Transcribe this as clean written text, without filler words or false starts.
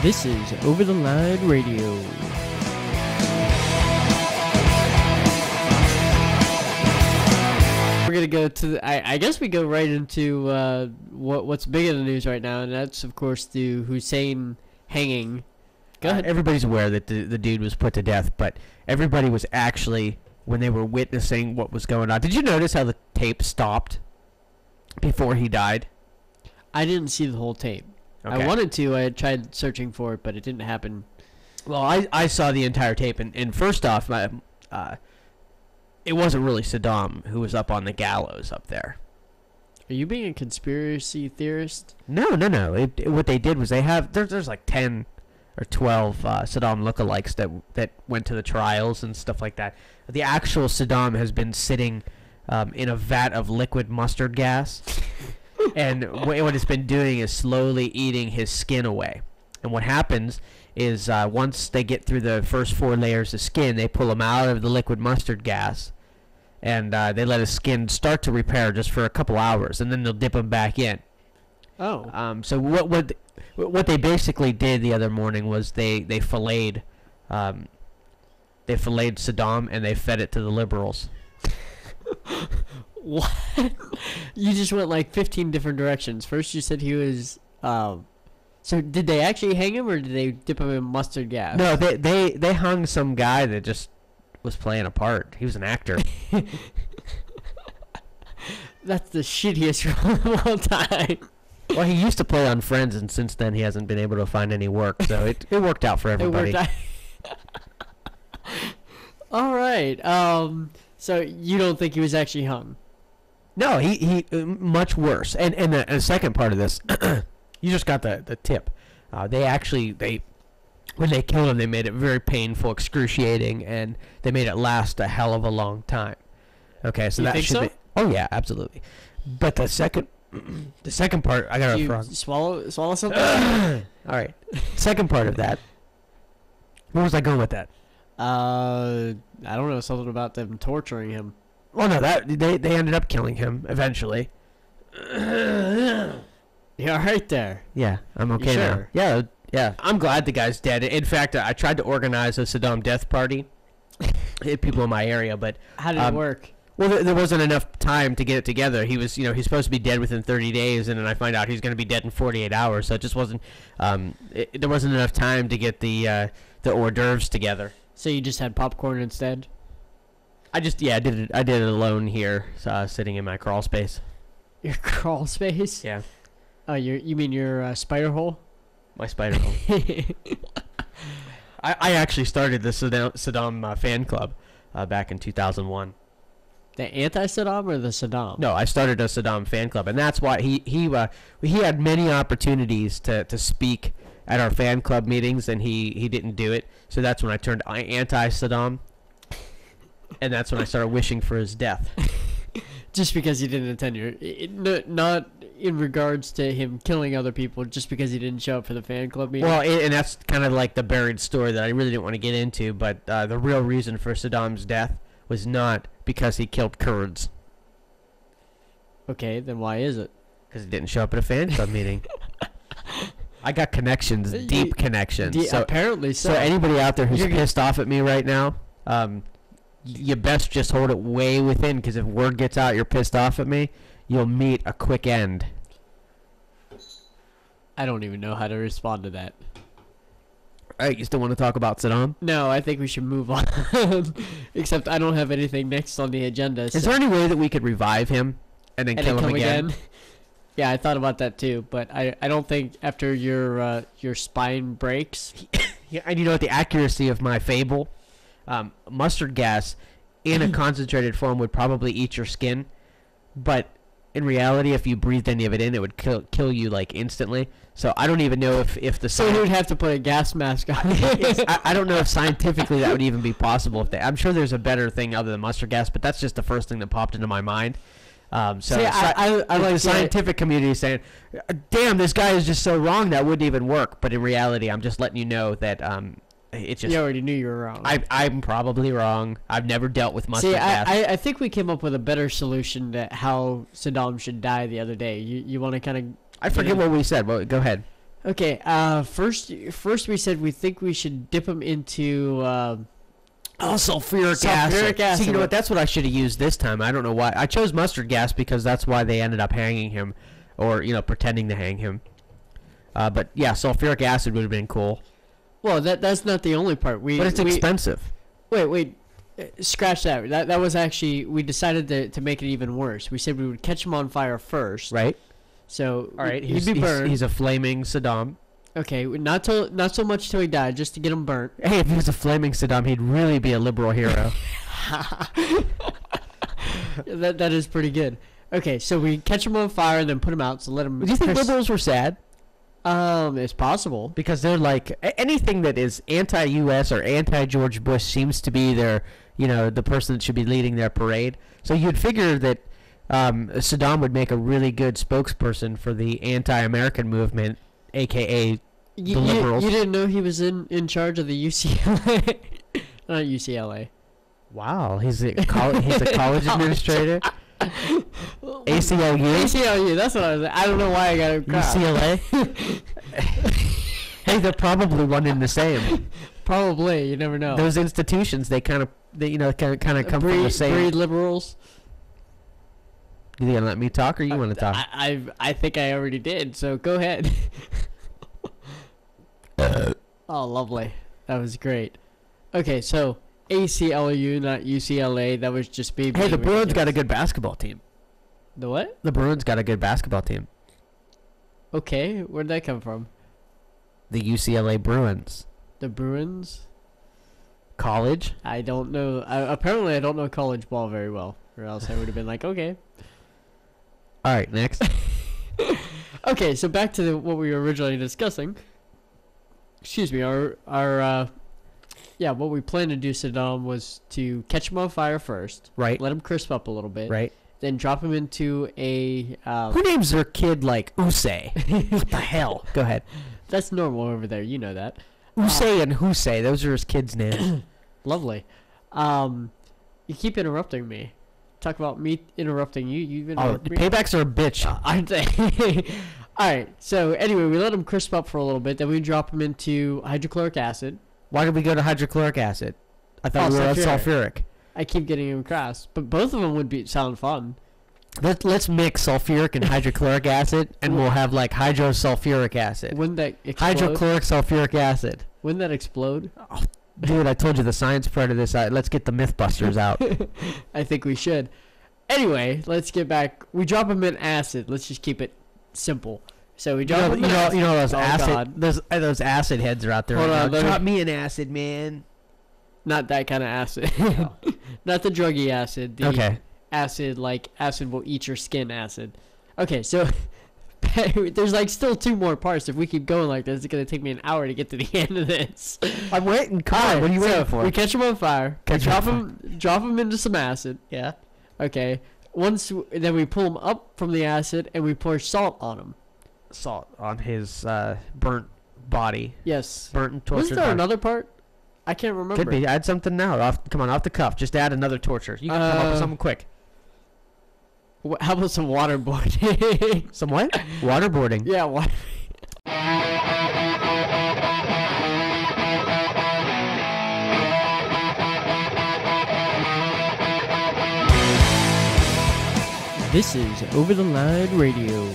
This is Over the Line Radio. We're gonna go to I guess we go right into what's big in the news right now, and that's of course the Hussein hanging. Go ahead. Everybody's aware that the dude was put to death, but everybody was actually, when they were witnessing what was going on. Did you notice how the tape stopped before he died? I didn't see the whole tape. Okay. I wanted to. I tried searching for it, but it didn't happen. Well, I saw the entire tape, and first off, it wasn't really Saddam who was up on the gallows up there. Are you being a conspiracy theorist? No. What they did was there's like 10 or 12 Saddam lookalikes that went to the trials and stuff like that. The actual Saddam has been sitting in a vat of liquid mustard gas. And what it's been doing is slowly eating his skin away. And what happens is once they get through the first 4 layers of skin, they pull him out of the liquid mustard gas, and they let his skin start to repair just for a couple hours, and then they'll dip him back in. Oh. So what they basically did the other morning was they filleted Saddam, and they fed it to the liberals. What? You just went like 15 different directions. First you said he was so did they actually hang him, or did they dip him in mustard gas? No, they hung some guy that just was playing a part. He was an actor. That's the shittiest role of all time. Well, he used to play on Friends, and since then he hasn't been able to find any work, so it worked out for everybody. It worked out. All right. So you don't think he was actually hung? No, he much worse. And the second part of this, you just got the tip. They when they killed him, they made it very painful, excruciating, and they made it last a hell of a long time. Okay, so you that think should so? be. Oh yeah, absolutely. But the second part, I got you wrong. Swallow something. All right. Second part of that. Where was I going with that? I don't know, something about them torturing him. Well, no, that they ended up killing him eventually. You're right there. Yeah, I'm okay You now. sure? Yeah. I'm glad the guy's dead. In fact, I tried to organize a Saddam death party. Hit people in my area, but How did it work? well, there wasn't enough time to get it together. He was, he's supposed to be dead within 30 days, and then I find out he's going to be dead in 48 hours. So it just wasn't. There wasn't enough time to get the hors d'oeuvres together. So you just had popcorn instead? I did it alone here, sitting in my crawl space. Your crawl space? Yeah. Oh, you mean your spider hole? My spider hole. I actually started the Saddam fan club back in 2001. The anti-Saddam or the Saddam? No, I started a Saddam fan club, and that's why he had many opportunities to speak at our fan club meetings, and he didn't do it. So that's when I turned anti-Saddam, and that's when I started wishing for his death. Just because he didn't attend not in regards to him killing other people, just because he didn't show up for the fan club meeting? Well, and that's kind of like the buried story that I really didn't want to get into, but the real reason for Saddam's death was not because he killed Kurds. Okay, then why is it? Because he didn't show up at a fan club meeting. I got connections, deep connections. Apparently so. So anybody out there who's pissed off at me right now, you best just hold it way within, because if word gets out you're pissed off at me, you'll meet a quick end. I don't even know how to respond to that. All right, you still want to talk about Saddam? No, I think we should move on. Except I don't have anything next on the agenda. Is there any way that we could revive him and then kill him again? Yeah, I thought about that too, but I don't think after your spine breaks. Yeah, and you know what? The accuracy of my fable, mustard gas in a concentrated form would probably eat your skin, but in reality, if you breathed any of it in, it would kill you like instantly. So I don't even know if the so you would have to put a gas mask on. I don't know if scientifically that would even be possible. I'm sure there's a better thing other than mustard gas, but that's just the first thing that popped into my mind. I like the scientific community saying, "Damn, this guy is just so wrong that wouldn't even work." But in reality, I'm just letting you know that it's just. You already knew you were wrong. I'm probably wrong. I've never dealt with mustard gas. I think we came up with a better solution to how Saddam should die the other day. You want to kind of? I forget what we said. Well, go ahead. Okay. First we said we think we should dip him into. Sulfuric Sulfuric acid. See, you know what? That's what I should have used this time. I don't know why. I chose mustard gas because that's why they ended up hanging him, or pretending to hang him. But yeah, sulfuric acid would have been cool. Well, that's not the only part. But it's expensive. Wait. Scratch that. That was actually, we decided to make it even worse. We said we would catch him on fire first. Right. So all right, he'd be burned. He's a flaming Saddam. Okay, not so much till he died, just to get him burnt. Hey, if he was a flaming Saddam, he'd really be a liberal hero. That is pretty good. Okay, so we catch him on fire and then put him out. So let him. Do you think liberals were sad? It's possible because they're like anything that is anti-U.S. or anti-George Bush seems to be their, the person that should be leading their parade. So you'd figure that Saddam would make a really good spokesperson for the anti-American movement, aka the liberals. You didn't know he was in charge of the UCLA, not UCLA. Wow, he's a college administrator. ACLU. ACLU. That's what I was. I don't know why I got it. UCLA. Hey, they're probably one and the same. Probably, you never know. Those institutions, they kind of come from the same. Breed liberals. You gonna let me talk, or you want to talk? I think I already did. So go ahead. Oh, lovely. That was great. Okay, so ACLU, not UCLA. That was just me. Hey, the Bruins got a good basketball team. The what? The Bruins got a good basketball team. Okay, where'd that come from? The UCLA Bruins. The Bruins? College? I don't know. Apparently, I don't know college ball very well, or else I would have been like, okay. All right, next. Okay, so back to what we were originally discussing. Excuse me. What we planned to do, Saddam, was to catch him on fire first. Right. Let him crisp up a little bit. Right. Then drop him into a... Who names their kid like Usay? What the hell? Go ahead. That's normal over there. You know that. Usay and Husay. Those are his kids' names. Lovely. You keep interrupting me. Talk about me interrupting you. You've interrupted me. Paybacks are a bitch. Aren't they? Alright. So, anyway, we let him crisp up for a little bit. Then we drop him into hydrochloric acid. Why did we go to hydrochloric acid? I thought we were at sulfuric. I keep getting him crossed. But both of them would sound fun. Let's mix sulfuric and hydrochloric acid, and we'll have like hydrosulfuric acid. Wouldn't that explode? Hydrochloric sulfuric acid. Wouldn't that explode? Oh, dude, I told you the science part of this. Let's get the Mythbusters out. I think we should. Anyway, let's get back. We drop him in acid. Let's just keep it simple. So we drop him in acid. You know those God. those acid heads are out there. Hold right on, now. Drop me an acid, man. Not that kind of acid. Oh. Not the druggy acid. The acid, like acid will eat your skin acid. Okay, so there's like still 2 more parts. If we keep going like this, it's going to take me an hour to get to the end of this. I'm waiting. Come on, what are you waiting for? We catch him on fire. Drop him into some acid. Yeah. Okay. Then we pull him up from the acid and we pour salt on him. Salt on his burnt body. Yes. Burnt and tortured. Was there another part? I can't remember. Could be. Add something now. Come on, off the cuff. Just add another torture. You can come up with something quick. How about some waterboarding? Some what? Waterboarding. Yeah, water. This is Over the Line Radio.